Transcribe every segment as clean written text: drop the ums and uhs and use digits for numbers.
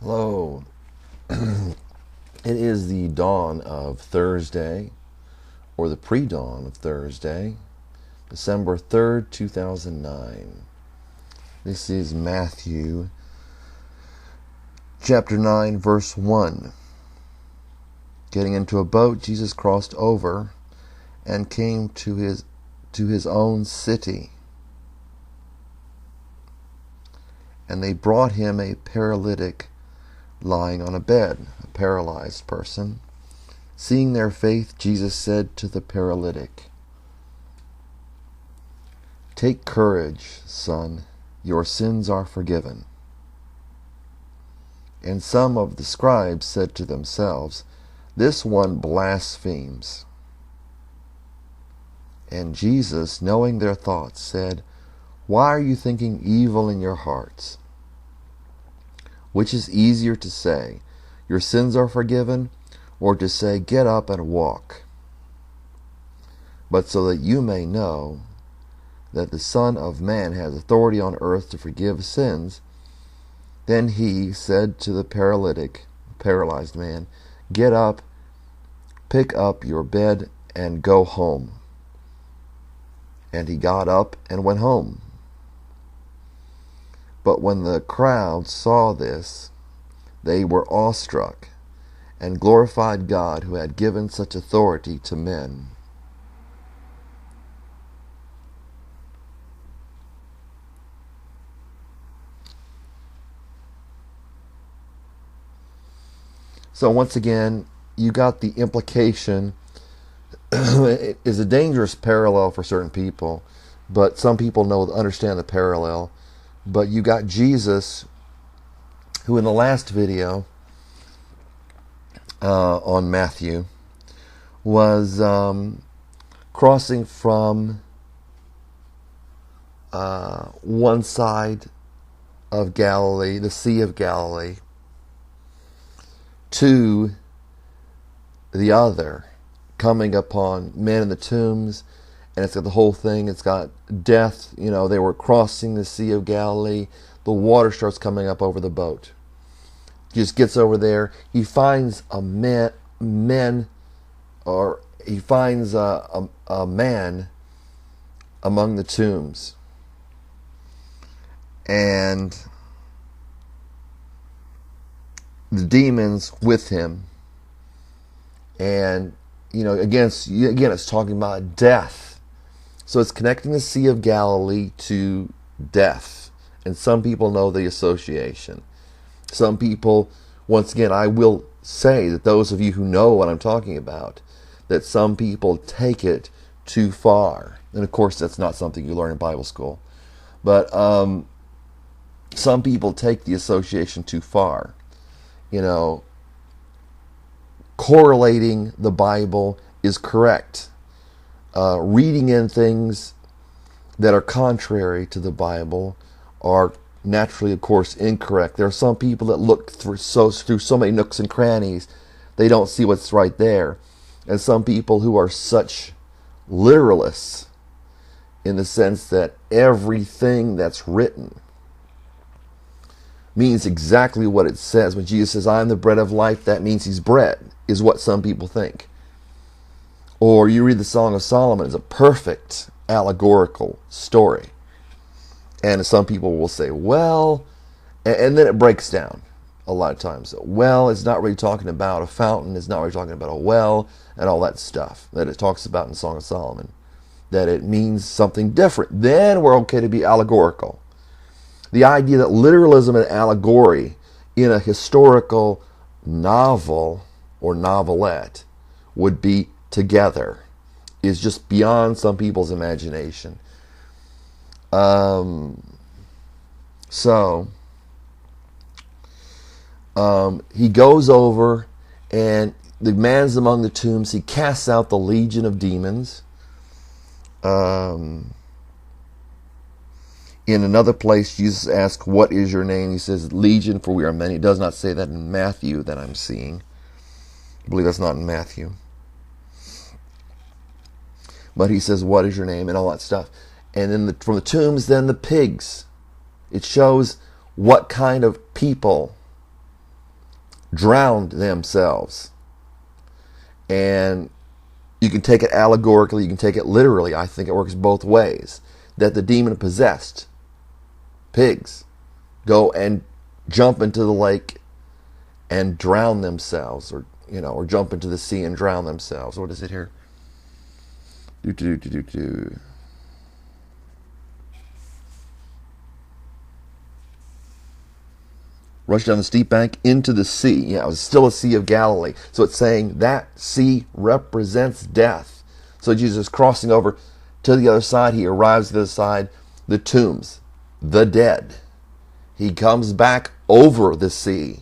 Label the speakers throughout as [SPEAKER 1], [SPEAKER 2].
[SPEAKER 1] Hello. It is the dawn of Thursday, or the pre-dawn of Thursday, December 3rd, 2009. This is Matthew chapter 9, verse 1. Getting into a boat, Jesus crossed over and came to his own city. And they brought him a paralytic lying on a bed, a paralyzed person. Seeing their faith, Jesus said to the paralytic, "Take courage, son, your sins are forgiven." And some of the scribes said to themselves, "This one blasphemes." And Jesus, knowing their thoughts, said, "Why are you thinking evil in your hearts? Which is easier to say, 'Your sins are forgiven,' or to say, 'Get up and walk'? But so that you may know that the Son of Man has authority on earth to forgive sins." Then he said to the paralyzed man, "Get up, pick up your bed, and go home." And he got up and went home. But when the crowd saw this, they were awestruck and glorified God who had given such authority to men. So once again, you got the implication. It is a dangerous parallel for certain people, but some people understand the parallel. But you got Jesus, who in the last video on Matthew was crossing from one side of Galilee, the Sea of Galilee, to the other, coming upon men in the tombs. And it's got the whole thing. It's got death. They were crossing the Sea of Galilee. The water starts coming up over the boat. He just gets over there. He finds a man among the tombs. And the demons with him. And, again, it's talking about death. So it's connecting the Sea of Galilee to death. And some people know the association. Some people, once again, I will say that those of you who know what I'm talking about, that some people take it too far. And of course, that's not something you learn in Bible school. But some people take the association too far. Correlating the Bible is correct. Reading in things that are contrary to the Bible are naturally, of course, incorrect. There are some people that look through so many nooks and crannies, they don't see what's right there. And some people who are such literalists, in the sense that everything that's written means exactly what it says. When Jesus says, "I am the bread of life," that means he's bread, is what some people think. Or you read the Song of Solomon, it's a perfect allegorical story. And some people will say, well, and then it breaks down a lot of times. Well, it's not really talking about a fountain, it's not really talking about a well, and all that stuff that it talks about in the Song of Solomon. That it means something different. Then we're okay to be allegorical. The idea that literalism and allegory in a historical novel or novelette would be together is just beyond some people's imagination. He goes over, and the man's among the tombs. He casts out the legion of demons. In another place, Jesus asks, "What is your name?" He says, "Legion, for we are many." It does not say that in Matthew that I'm seeing. I believe that's not in Matthew. But he says, "What is your name?" and all that stuff. And then from the tombs, then the pigs. It shows what kind of people drowned themselves. And you can take it allegorically, you can take it literally. I think it works both ways. That the demon-possessed pigs go and jump into the lake and drown themselves, or jump into the sea and drown themselves. What is it here? Rushed down the steep bank into the sea. Yeah, it was still a Sea of Galilee. So it's saying that sea represents death. So Jesus is crossing over to the other side. He arrives to the other side, the tombs, the dead. He comes back over the sea.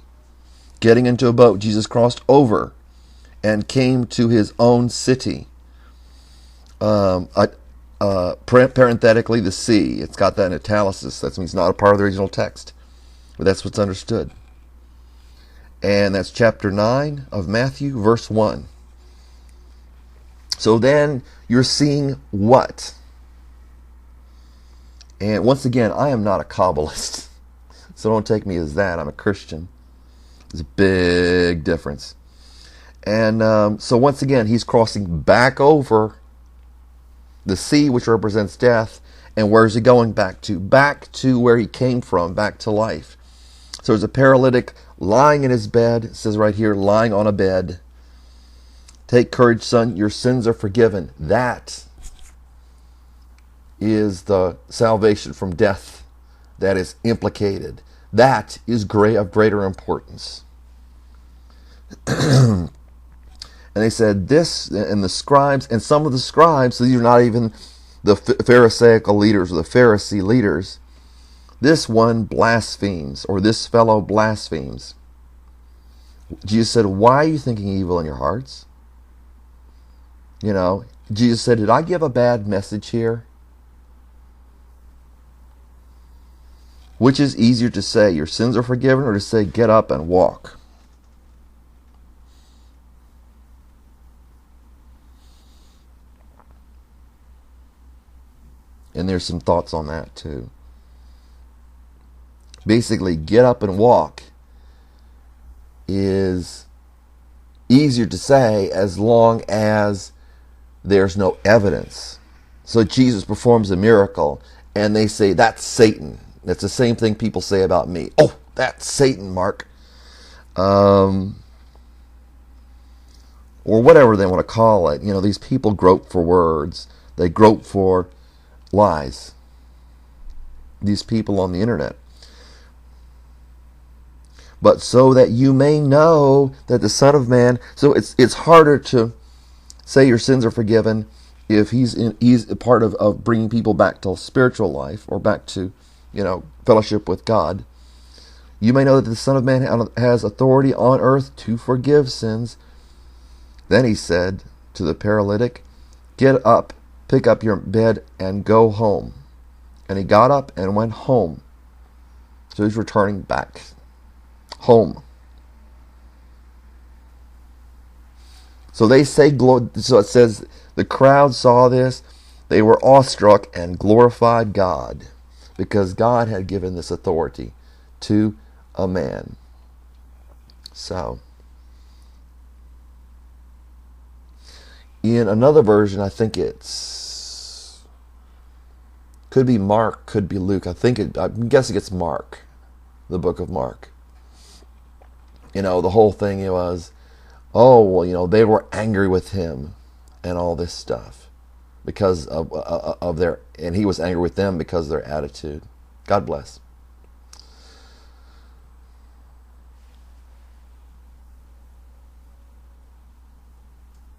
[SPEAKER 1] Getting into a boat, Jesus crossed over and came to his own city. Parenthetically, the sea. It's got that in italics. That means not a part of the original text. But that's what's understood. And that's chapter 9 of Matthew, verse 1. So then you're seeing what? And once again, I am not a Kabbalist. So don't take me as that. I'm a Christian. There's a big difference. And so once again, he's crossing back over the sea, which represents death. And where's he going back to? Back to where he came from, back to life. So there's a paralytic lying in his bed. It says right here, lying on a bed. Take courage, son. Your sins are forgiven. That is the salvation from death that is implicated. That is of greater importance. And they said this, and the scribes, and some of the scribes, so these are not even the Pharisaical leaders or the Pharisee leaders, this one blasphemes, or this fellow blasphemes. Jesus said, why are you thinking evil in your hearts? Jesus said, did I give a bad message here? Which is easier to say, your sins are forgiven, or to say, get up and walk? And there's some thoughts on that too. Basically, get up and walk is easier to say as long as there's no evidence. So Jesus performs a miracle and they say, that's Satan. That's the same thing people say about me. Oh, that's Satan, Mark. Or whatever they want to call it. These people grope for words. They grope for lies. These people on the internet. But so that you may know that the Son of Man... So it's harder to say your sins are forgiven if he's a part of bringing people back to spiritual life or back to, fellowship with God. You may know that the Son of Man has authority on earth to forgive sins. Then he said to the paralytic, get up, pick up your bed, and go home. And he got up and went home. So he's returning back home. So they say, so it says, the crowd saw this, they were awestruck and glorified God, because God had given this authority to a man. So, in another version, I think could be Mark, could be Luke. I'm guessing it's Mark, the book of Mark. The whole thing was, they were angry with him and all this stuff because of their, and he was angry with them because of their attitude. God bless.